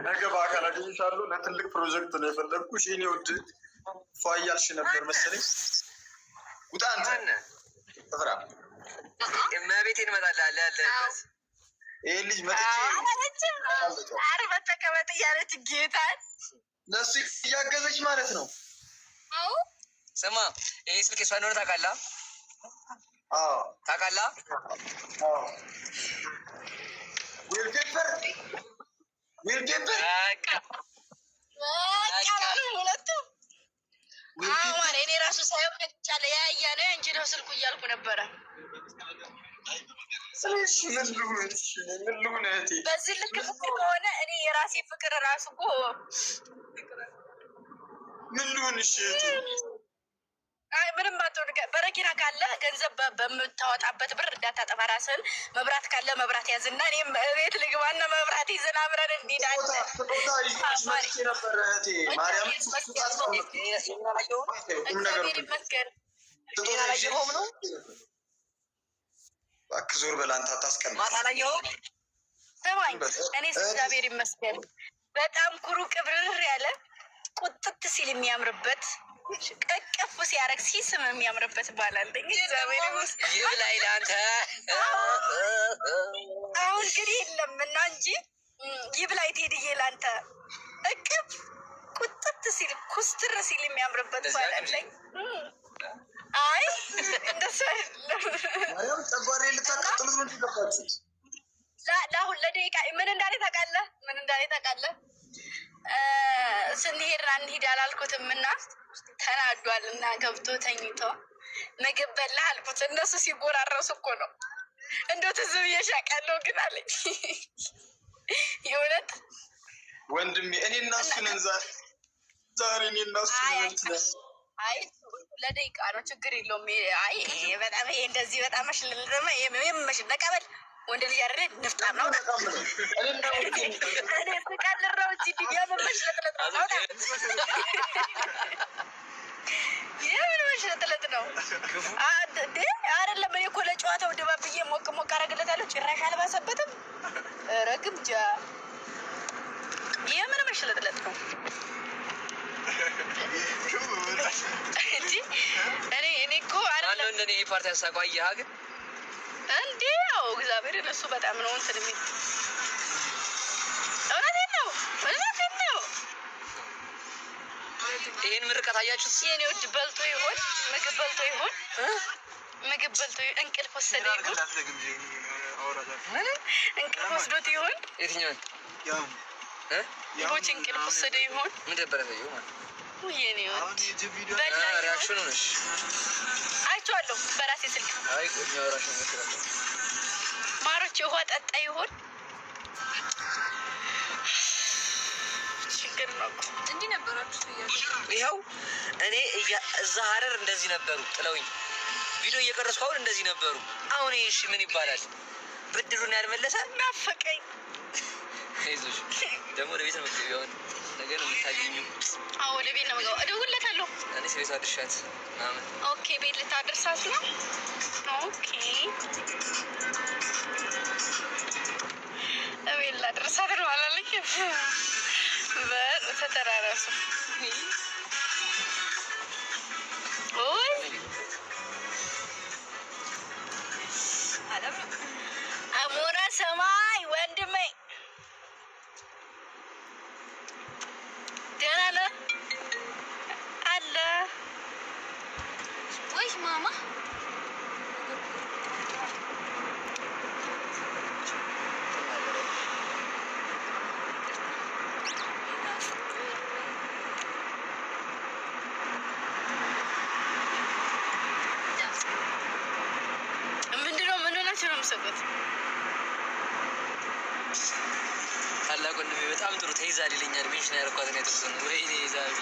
ነገ በአካል አገኝሻለሁ። ለትልቅ ፕሮጀክት ነው የፈለግኩሽ። የእኔ ውድ ፏ እያልሽ ነበር መሰለኝ። ውጣ አንተ ፍራ። እመቤቴን እመጣልሃለሁ ያለህበት ይህ ልጅ መጥቼ አርበት ተቀመጥ እያለች ጌታን ለሱ እያገዘች ማለት ነው። ስማ ይህ ስልክ የሷ እንደሆነ ታውቃለህ? ታውቃለህ? ዌልፔፐር ሁለቱም አሁን እኔ ራሱ ሳይሆን ጫለ ያያ ነው እንጂ ነው ስልኩ እያልኩ ነበረ። ምን ልሁን እህቴ? በዚህ ልክ ፍቅር ከሆነ እኔ የራሴ ፍቅር ራሱ እኮ ምን ልሁን? እሺ አይ ምንም ባትሆን በረኪና ካለ ገንዘብ በምታወጣበት ብር እንዳታጠፋ ራስን። መብራት ካለ መብራት ያዝና እኔም ቤት ልግባና መብራት ይዘን አብረን እንሄዳለን። እባክህ ዞር በል አንተ አታስቀምጥ። ስማኝ እኔ እግዚአብሔር ይመስገን በጣም ኩሩ ቅብርር ያለ ቁጥጥ ሲል የሚያምርበት ቀቀፍ ሲያረግ ሲስም የሚያምርበት ባላለኝ እግዚአብሔር ይመስገን። ይብላኝ ለአንተ አሁን ግን የለም እና እንጂ ይብላኝ ቴድዬ ለአንተ እቅፍ ቁጥጥ ሲል ኩስትር ሲል የሚያምርበት ባላለኝ። አይ እንደሱ አይደለም። ጨጓሬ ልታቃጥሉት ምን ትገባችሁት? ለአሁን ለደቂቃ ምን እንዳለ ታውቃለህ? ስንሄድ እንሂድ አላልኩትም እና ተናዷል እና ገብቶ ተኝቶ ምግብ በላ አልኩት። እነሱ ሲጎራረሱ እኮ ነው እንደው ትዝ ብዬሽ አውቃለሁ ግን አለኝ። የእውነት ወንድሜ እኔ እና እሱ ነን ዛሬ እኔ እና እሱ ነን። አይ ለደቂቃ ነው ችግር የለውም። አይ በጣም ይሄ እንደዚህ በጣም መሽለለማ የምመሽል ነቀበል ወንድ ልጅ አይደለ ንፍጣም ነው። እኔ ስቃልረው እዚህ ዲያ መሽለጥለጥ ነው። የምን መሽለጥለጥ ነው? አይደለም እኔ እኮ ለጨዋታው ድባብ ብዬ ሞቅ ሞቅ አደርግለታለሁ። ጭራሽ አልባሰበትም። ኧረ ግምጃ የምን መሽለጥለጥ ነው? እኔ እኮ አይደለም እንደኔ ፓርቲ ያሳቋያ ግን እንዴ ያው እግዚአብሔር እሱ በጣም ነው እንትን የሚል እውነቴን ነው። ይሄን ምርቀት አያችሁት? የኔ ውድ በልቶ ይሆን ምግብ በልቶ ይሆን እንቅልፍ ወሰደ ይሆን እንቅልፍ ወስዶት ይሆን የትኛውን ይሆን እንቅልፍ ወሰደ ይሆን ምን ደበረው ማለት የኔ ውድ ሪአክሽኑ ነሽ አይቼዋለሁ በራሴ ስልክ። አይ ቆኛው ራሽ ነው ማሮች ውሃ ጠጣ ይሆን ችግር ነው እንዲህ ነበራችሁ ይኸው እኔ እዛ ሀረር እንደዚህ ነበሩ ጥለውኝ ቪዲዮ እየቀረስኩ አሁን እንደዚህ ነበሩ። አሁን እሺ ምን ይባላል? ብድሩን ያልመለሰ ናፈቀኝ። አይዞሽ ደግሞ ለቤት ነው የምትገቢው ነገር የምታገኙ። አዎ ለቤት ነው የምገባው። እደውልለታለሁ እኔ ስለ ታድርሻት ምናምን። ኦኬ ቤት ልታደርሳት ነው? ኦኬ ቤት ላደርሳት ነው አላለኝ። በተተራራሱ ኦይ አሞራ ሰማይ ወንድሜ ደህና ነህ? አለ ወይ ማማ? ምንድነው? ምን ሆናችሁ ነው የምትሰጡት? ታላቅ ወንድሜ በጣም ጥሩ ተይዛል ይለኛል። ሜንሽን ያደረኳት ነው የተወሰነ ወይኔ ዛቢ